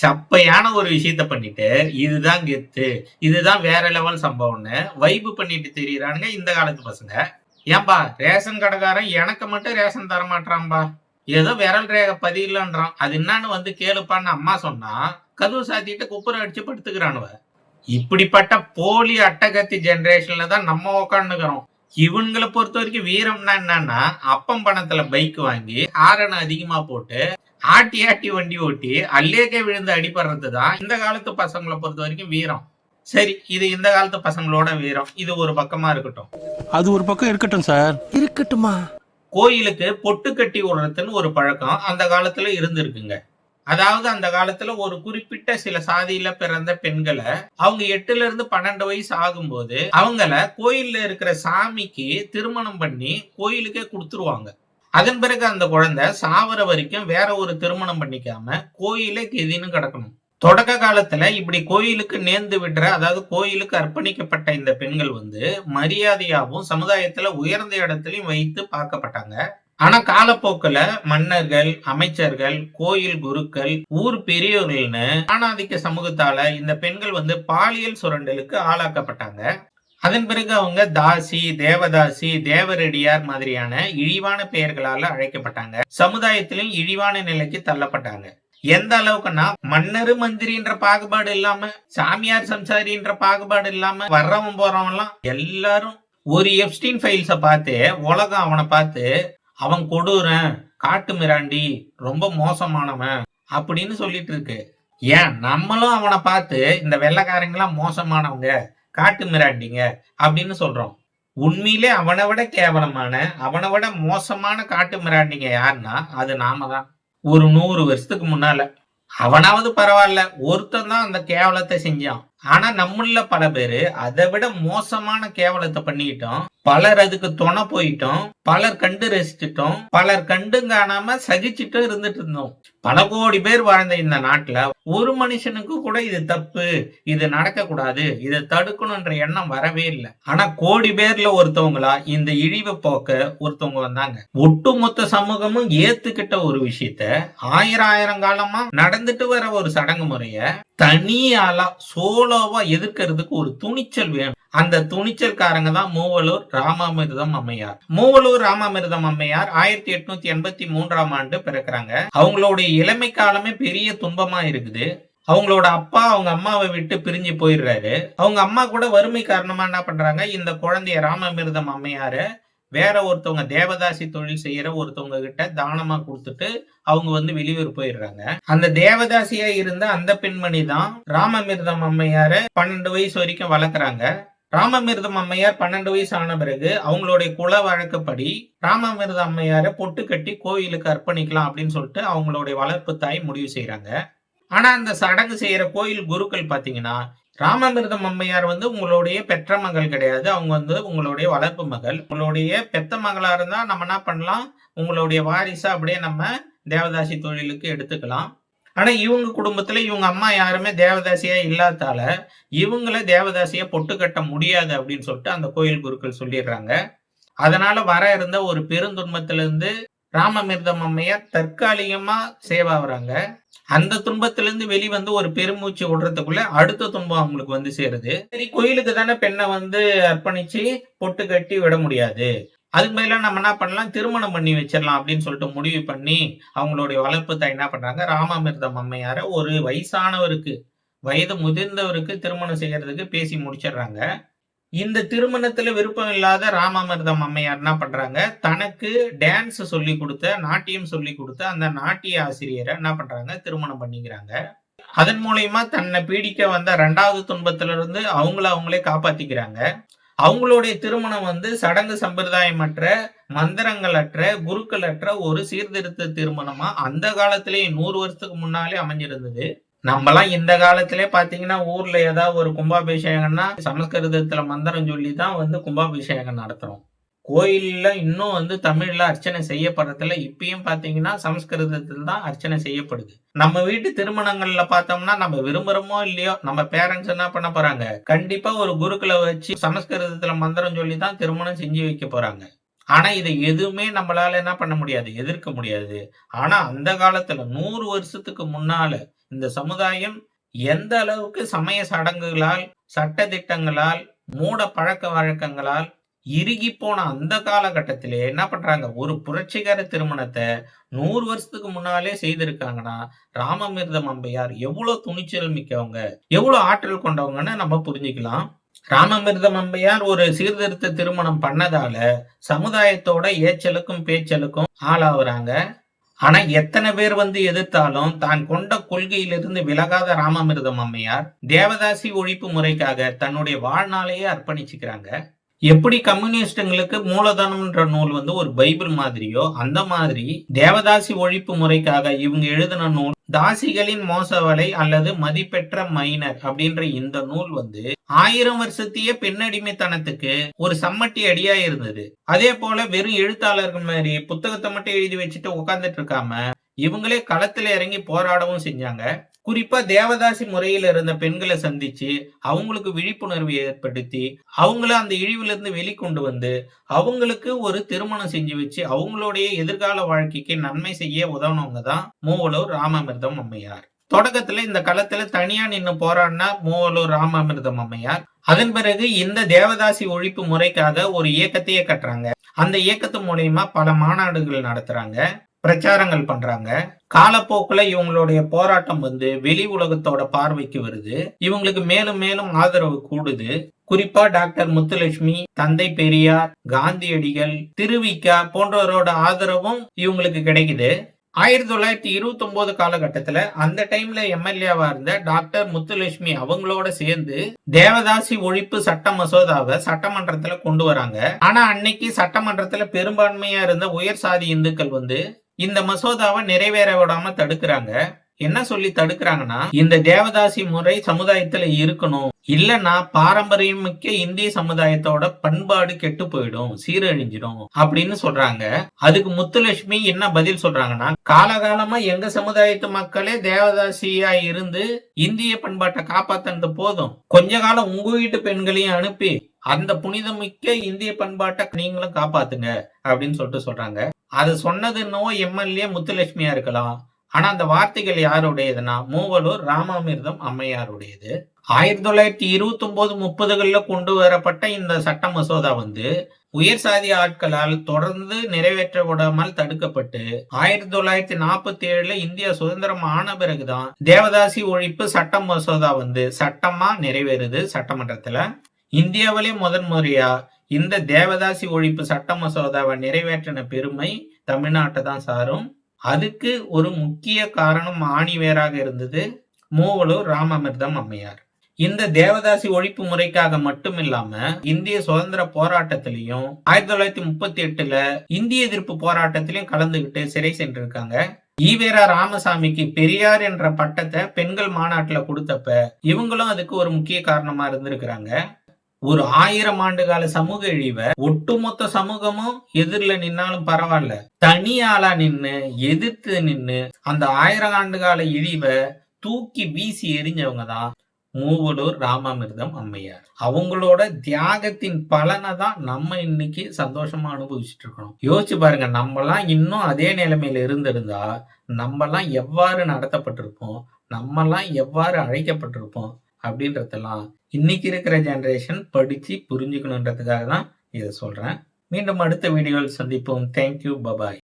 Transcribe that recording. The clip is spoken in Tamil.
சப்பையான ஒரு விஷயத்த பண்ணிட்டு, இதுதான் கெத்து, இதுதான் வேற லெவல் சம்பவம்ன்னு வைப் பண்ணிட்டு திரியிறானுங்க இந்த காலத்து பசங்க. ஏன்பா ரேஷன் கடைக்காரன் எனக்கு மட்டும் ரேஷன் தர மாட்றான்பா. ஏதோ விரல் ரேகை பதியலன்றான். அது என்னான்னு வந்து கேளுப்பான்னு அம்மா சொன்னா, கதவு சாத்திட்டு குப்புற அடிச்சு படுத்துக்கிறானுவ. இப்படிப்பட்ட போலி அட்டகத்தி ஜெனரேஷன்ல தான் நம்ம உட்காந்துக்கிறோம். இவங்கள பொறுத்த வரைக்கும் வீரம்னா என்னன்னா, அப்பம் பணத்துல பைக் வாங்கி, ஹாரன் அதிகமா போட்டு, ஆட்டி ஆட்டி வண்டி ஓட்டி, அல்லேக்கே விழுந்து அடிபடுறது தான் இந்த காலத்து பசங்கள பொறுத்த வரைக்கும் வீரம். சரி, இது இந்த காலத்து பசங்களோட வீரம். இது ஒரு பக்கமா இருக்கட்டும். அது ஒரு பக்கம் இருக்கட்டும் சார். இருக்கட்டுமா? கோயிலுக்கு பொட்டு கட்டி விடுறதுன்னு ஒரு பழக்கம் அந்த காலத்துல இருந்திருக்குங்க. அதாவது அந்த காலத்துல ஒரு குறிப்பிட்ட சில சாதியில பிறந்த பெண்கள அவங்க 8ல இருந்து 12 வயசு ஆகும்போது அவங்கள கோயில்ல இருக்கிற சாமிக்கு திருமணம் பண்ணி கோயிலுக்கே குடுத்துருவாங்க. அதன் பிறகு அந்த குழந்தை சாவர வரைக்கும் வேற ஒரு திருமணம் பண்ணிக்காம கோயிலே கெதின்னு கிடக்கணும். தொடக்க காலத்துல இப்படி கோயிலுக்கு நேர்ந்து விடுற, அதாவது கோயிலுக்கு அர்ப்பணிக்கப்பட்ட இந்த பெண்கள் வந்து மரியாதையாவும் சமுதாயத்துல உயர்ந்த இடத்திலையும் வைத்து பார்க்கப்பட்டாங்க. ஆனா காலப்போக்குல மன்னர்கள், அமைச்சர்கள், கோயில் குருக்கள், ஊர் பெரியோர்கள்னு ஆணாதிக்க சமூகத்தால இந்த பெண்கள் வந்து பாலியல் சுரண்டலுக்கு ஆளாக்கப்பட்டாங்க. அதன் பிறகு அவங்க தாசி, தேவதாசி, தேவரெடியார் மாதிரியான இழிவான பெயர்களால அழைக்கப்பட்டாங்க. சமுதாயத்திலும் இழிவான நிலைக்கு தள்ளப்பட்டாங்க. எந்த அளவுக்குன்னா, மன்னரு மந்திரின்ற பாகுபாடு இல்லாம, சாமியார் சம்சாரின்ற பாகுபாடு இல்லாம வர்றவன் போறவன் எல்லாம் எல்லாரும் ஒரு எப்ஸ்டீன் ஃபைல்ஸ பார்த்து உலகம் அவனை பார்த்து அவன் கொடூரன், காட்டு மிராண்டி, ரொம்ப மோசமானவன் அப்படின்னு சொல்லிட்டு இருக்கு. ஏன் நம்மளும் அவனை பார்த்து இந்த வெள்ளைக்காரங்களாம் மோசமானவங்க, காட்டு மிராண்டிங்க அப்படின்னு சொல்றோம். உண்மையிலே அவனை விட கேவலமான, அவனை விட மோசமான காட்டு மிராண்டிங்க யாருன்னா அது நாம தான். ஒரு 100 வருஷத்துக்கு முன்னால அவனாவது பரவாயில்ல, ஒருத்தன் தான் அந்த கேவலத்தை செஞ்சான். ஆனா நம்மள பல பேரு அதை விட மோசமான கேவலத்தை பண்ணிட்டோம். பலர் அதுக்கு துணை போயிட்டோம், பலர் கண்டு ரசிச்சிட்டோம், பலர் கண்டு காணாம சகிச்சுட்டும் இருந்துட்டு இருந்தோம். பல கோடி பேர் வாழ்ந்த இந்த நாட்டுல ஒரு மனுஷனுக்கு கூட இது தப்பு, இது நடக்க கூடாது, இதை தடுக்கணும்ன்ற எண்ணம் வரவே இல்லை. ஆனா கோடி பேர்ல ஒருத்தவங்களா இந்த இழிவு போக்க ஒருத்தவங்க வந்தாங்க. ஒட்டுமொத்த சமூகமும் ஏத்துக்கிட்ட ஒரு விஷயத்த ஆயிரம் காலமா நடந்துட்டு வர ஒரு சடங்கு முறைய தனியாலா சோலோவா எதிர்க்கிறதுக்கு ஒரு துணிச்சல் வேணும். அந்த துணிச்சல்காரங்க தான் மூவலூர் ராமாமிர்தம் அம்மையார். மூவலூர் ராமாமிர்தம் அம்மையார் 1883ஆம் ஆண்டு பிறக்கிறாங்க. அவங்களுடைய இளமை காலமே பெரிய துன்பமா இருக்குது. அவங்களோட அப்பா அவங்க அம்மாவை விட்டு பிரிஞ்சு போயிடுறாரு. அவங்க அம்மா கூட வறுமை காரணமா என்ன பண்றாங்க, இந்த குழந்தைய ராமாமிர்தம் அம்மையார வேற ஒருத்தவங்க தேவதாசி தொழில் செய்யற ஒருத்தவங்க கிட்ட தானமா கொடுத்துட்டு அவங்க வந்து வெளியூர் போயிடுறாங்க. அந்த தேவதாசியா இருந்த அந்த பெண்மணி தான் ராமாமிர்தம் அம்மையார 12 வயசு வரைக்கும் வளர்க்குறாங்க. ராமாமிர்தம் அம்மையார் 12 வயசு ஆன பிறகு அவங்களுடைய குல வழக்கப்படி ராமாமிர்தம் அம்மையார பொட்டு கட்டி கோயிலுக்கு அர்ப்பணிக்கலாம் அப்படின்னு சொல்லிட்டு அவங்களுடைய வளர்ப்பு தாய் முடிவு செய்யறாங்க. ஆனா அந்த சடங்கு செய்யற கோயில் குருக்கள் பாத்தீங்கன்னா, ராமாமிர்தம் அம்மையார் வந்து உங்களுடைய பெற்ற மகள் கிடையாது, அவங்க வந்து உங்களுடைய வளர்ப்பு மகள். உங்களுடைய பெத்த மகளா இருந்தா நம்ம என்ன பண்ணலாம், உங்களுடைய வாரிசா அப்படியே நம்ம தேவதாசி தொழிலுக்கு எடுத்துக்கலாம். ஆனா இவங்க குடும்பத்துல இவங்க அம்மா யாருமே தேவதாசியா இல்லாதால இவங்கள தேவதாசியா பொட்டு கட்ட முடியாது அப்படின்னு சொல்லிட்டு அந்த கோயில் குருக்கள் சொல்லிடுறாங்க. அதனால வர இருந்த ஒரு பெருந்துன்பத்திலிருந்து ராமாமிர்தம் அம்மையார் தற்காலிகமா சேவாகிறாங்க. அந்த துன்பத்திலிருந்து வெளிவந்து ஒரு பெருமூச்சு விடுறதுக்குள்ள அடுத்த துன்பம் அவங்களுக்கு வந்து சேருது. சரி, கோயிலுக்கு தானே பெண்ணை வந்து அர்ப்பணிச்சு பொட்டு கட்டி விட முடியாது, அதுக்கு பதிலாக நம்ம என்ன பண்ணலாம், திருமணம் பண்ணி வச்சிடலாம் அப்படின்னு சொல்லிட்டு முடிவு பண்ணி அவங்களுடைய வளர்ப்பு தாய் என்ன பண்றாங்க, ராமாமிர்தம் அம்மையார ஒரு வயசானவருக்கு, வயது முதிர்ந்தவருக்கு திருமணம் செய்யறதுக்கு பேசி முடிச்சிடுறாங்க. இந்த திருமணத்துல விருப்பம் இல்லாத ராமாமிர்தம் அம்மையார் என்ன பண்றாங்க, தனக்கு டான்ஸ் சொல்லி கொடுத்த, நாட்டியம் சொல்லி கொடுத்த அந்த நாட்டிய ஆசிரியரை என்ன பண்றாங்க, திருமணம் பண்ணிக்கிறாங்க. அதன் மூலியமா தன்னை பீடிக்க வந்த 2வது துன்பத்திலிருந்து அவங்களே காப்பாத்திக்கிறாங்க. அவங்களுடைய திருமணம் வந்து சடங்கு சம்பிரதாயமற்ற, மந்திரங்களற்ற, குருக்களற்ற ஒரு சீர்திருத்த திருமணமா அந்த காலத்திலேயே 100 வருஷத்துக்கு முன்னாலே அமைஞ்சிருந்தது. நம்மலாம் இந்த காலத்திலே பாத்தீங்கன்னா ஊர்ல ஏதாவது ஒரு கும்பாபிஷேகம்னா சமஸ்கிருதத்துல மந்திரம் சொல்லி தான் வந்து கும்பாபிஷேகம் நடத்துறோம். கோயில்ல இன்னும் வந்து தமிழ்ல அர்ச்சனை செய்யப்படுறதுல இப்பயும் பாத்தீங்கன்னா சமஸ்கிருதத்தில் தான் அர்ச்சனை செய்யப்படுது. நம்ம வீட்டு திருமணங்கள்ல பார்த்தோம்னா நம்ம விரும்புறோமோ இல்லையோ நம்ம பேரண்ட்ஸ் என்ன பண்ண போறாங்க, கண்டிப்பா ஒரு குருக்களை வச்சு சமஸ்கிருதத்துல மந்திரம் சொல்லி தான் திருமணம் செஞ்சு வைக்க போறாங்க. ஆனா இதை எதுவுமே நம்மளால என்ன பண்ண முடியாது, எதிர்க்க முடியாது. ஆனா அந்த காலத்துல 100 வருஷத்துக்கு முன்னால இந்த சமுதாயம் எந்த அளவுக்கு சமய சடங்குகளால், சட்ட திட்டங்களால், மூட பழக்க வழக்கங்களால் இறுகி போன அந்த காலகட்டத்திலே என்ன பண்றாங்க, ஒரு புரட்சிகர திருமணத்தை 100 வருஷத்துக்கு முன்னாலே செய்திருக்காங்கன்னா, ராமமிர்தம் அம்மையார் எவ்வளவு துணிச்சல் மிக்கவங்க, எவ்வளவு ஆற்றல் கொண்டவங்கன்னு நம்ம புரிஞ்சுக்கலாம். ராமமிர்தம் அம்மையார் ஒரு சீர்திருத்த திருமணம் பண்ணதால சமுதாயத்தோட ஏச்சலுக்கும் பேச்சலுக்கும் ஆளாவுறாங்க. ஆனா எத்தனை பேர் எதிர்த்தாலும் தான் கொண்ட கொள்கையிலிருந்து விலகாத ராமமிர்தம் அம்மையார் தேவதாசி ஒழிப்பு முறைக்காக தன்னுடைய வாழ்நாளையே அர்ப்பணிச்சுக்கிறாங்க. எப்படி கம்யூனிஸ்டுங்களுக்கு மூலதனம்ன்ற நூல் ஒரு பைபிள் மாதிரியோ, அந்த மாதிரி தேவதாசி ஒழிப்பு முறைக்காக இவங்க எழுதின நூல் தாசிகளின் மோசவலை அல்லது மதிப்பெற்ற மைனர் அப்படின்ற இந்த நூல் 1000 வருஷத்தையே பெண்ணடிமைத்தனத்துக்கு ஒரு சம்மட்டி அடியா இருந்தது. அதே போல வெறும் எழுத்தாளர்கள் மாதிரி புத்தகத்தை மட்டும் எழுதி வச்சுட்டு உட்கார்ந்துட்டு இருக்காம இவங்களே களத்துல இறங்கி போராடவும் செஞ்சாங்க. குறிப்பா தேவதாசி முறையில இருந்த பெண்களை சந்திச்சு அவங்களுக்கு விழிப்புணர்வு ஏற்படுத்தி அவங்கள அந்த இழிவிலிருந்து வெளிக்கொண்டு அவங்களுக்கு ஒரு திருமணம் செஞ்சு வச்சு அவங்களுடைய எதிர்கால வாழ்க்கைக்கு நன்மை செய்ய உதவுனவங்க தான் மூவலூர் ராமமிர்தம் அம்மையார். தொடக்கத்துல இந்த களத்துல தனியா நின்னு போராடினா மூவலூர் ராமமிர்தம் அம்மையார். அதன் பிறகு இந்த தேவதாசி ஒழிப்பு முறைக்காக ஒரு இயக்கத்தையே கட்டுறாங்க. அந்த இயக்கத்து மூலமா பல மாநாடுகள் நடத்துறாங்க, பிரச்சாரங்கள் பண்றாங்க. காலப்போக்குல இவங்களுடைய போராட்டம் வெளி உலகத்தோட பார்வைக்கு வருது. இவங்களுக்கு மேலும் மேலும் ஆதரவு கூடுது. குறிப்பா டாக்டர் முத்துலட்சுமி, தந்தை பெரியார், காந்தியடிகள், திருவிக்கா போன்றவரோட ஆதரவும் இவங்களுக்கு கிடைக்குது. 1929 காலகட்டத்துல அந்த டைம்ல எம்எல்ஏவா இருந்த டாக்டர் முத்துலட்சுமி அவங்களோட சேர்ந்து தேவதாசி ஒழிப்பு சட்ட மசோதாவை சட்டமன்றத்துல கொண்டு வராங்க. ஆனா அன்னைக்கு சட்டமன்றத்துல பெரும்பான்மையா இருந்த உயர் சாதி இந்துக்கள் இந்த மசோதாவை நிறைவேற விடாம தடுக்கிறாங்க. என்ன சொல்லி தடுக்கிறாங்கன்னா, இந்த தேவதாசி முறை சமுதாயத்துல இருக்கணும், இல்லன்னா பாரம்பரியமிக்க இந்திய சமுதாயத்தோட பண்பாடு கெட்டு போயிடும், சீரழிஞ்சிடும் அப்படின்னு சொல்றாங்க. அதுக்கு முத்துலட்சுமி என்ன பதில் சொல்றாங்கன்னா, காலகாலமா எங்க சமுதாயத்து மக்களே தேவதாசியா இருந்து இந்திய பண்பாட்டை காப்பாத்துறது போதும், கொஞ்ச காலம் உங்க வீட்டு பெண்களையும் அனுப்பி அந்த புனிதமிக்க இந்திய பண்பாட்டை நீங்களும் காப்பாத்துங்க அப்படின்னு சொல்றாங்க. அது சொன்னது என்னவோ எம்எல்ஏ முத்துலட்சுமியா இருக்கலாம். ஆனா அந்த வார்த்தைகள் யாருடையதுன்னா மூவலூர் ராமமிர்தம் அம்மையாருடையது. 1929-30களில் கொண்டு வரப்பட்ட இந்த சட்ட மசோதா உயர் சாதி ஆட்களால் தொடர்ந்து நிறைவேற்ற விடாமல் தடுக்கப்பட்டு 1947 இந்தியா சுதந்திரம் ஆன பிறகுதான் தேவதாசி ஒழிப்பு சட்ட மசோதா சட்டமா நிறைவேறுது சட்டமன்றத்துல. இந்தியாவிலே முதன் முறையா இந்த தேவதாசி ஒழிப்பு சட்ட மசோதாவை நிறைவேற்றின பெருமை தமிழ்நாட்டை தான் சாரும். அதுக்கு ஒரு முக்கிய காரணம் ஆணிவேராக இருந்தது மூவலூர் ராமமிர்தம் அம்மையார். இந்த தேவதாசி ஒழிப்பு முறைக்காக மட்டும் இல்லாம இந்திய சுதந்திர போராட்டத்திலையும் 1938 இந்திய எதிர்ப்பு போராட்டத்திலையும் கலந்துகிட்டு சிறை சென்றிருக்காங்க. ஈவேரா ராமசாமிக்கு பெரியார் என்ற பட்டத்தை பெண்கள் மாநாட்டுல கொடுத்தப்ப இவங்களும் அதுக்கு ஒரு முக்கிய காரணமா இருந்திருக்கிறாங்க. ஒரு 1000 ஆண்டு கால சமூக இழிவை ஒட்டுமொத்த சமூகமும் எதிரில நின்னாலும் பரவாயில்ல, தனி ஆளா நின்னு எதிர்த்து நின்னு அந்த 1000 ஆண்டு கால இழிவை தூக்கி வீசி எறிஞ்சவங்க தான் மூவலூர் ராமமிர்தம் அம்மையார். அவங்களோட தியாகத்தின் பலனை தான் நம்ம இன்னைக்கு சந்தோஷமா அனுபவிச்சுட்டு இருக்கணும். யோசிச்சு பாருங்க, நம்மலாம் இன்னும் அதே நிலைமையில இருந்திருந்தா நம்மலாம் எவ்வாறு நடத்தப்பட்டிருப்போம், நம்மலாம் எவ்வாறு அழைக்கப்பட்டிருப்போம் அப்படின்றதெல்லாம் இன்னைக்கு இருக்கிற ஜெனரேஷன் படிச்சு புரிஞ்சுக்கணுன்றதுக்காக தான் இதை சொல்றேன். மீண்டும் அடுத்த வீடியோவில் சந்திப்போம். Thank you, bye bye.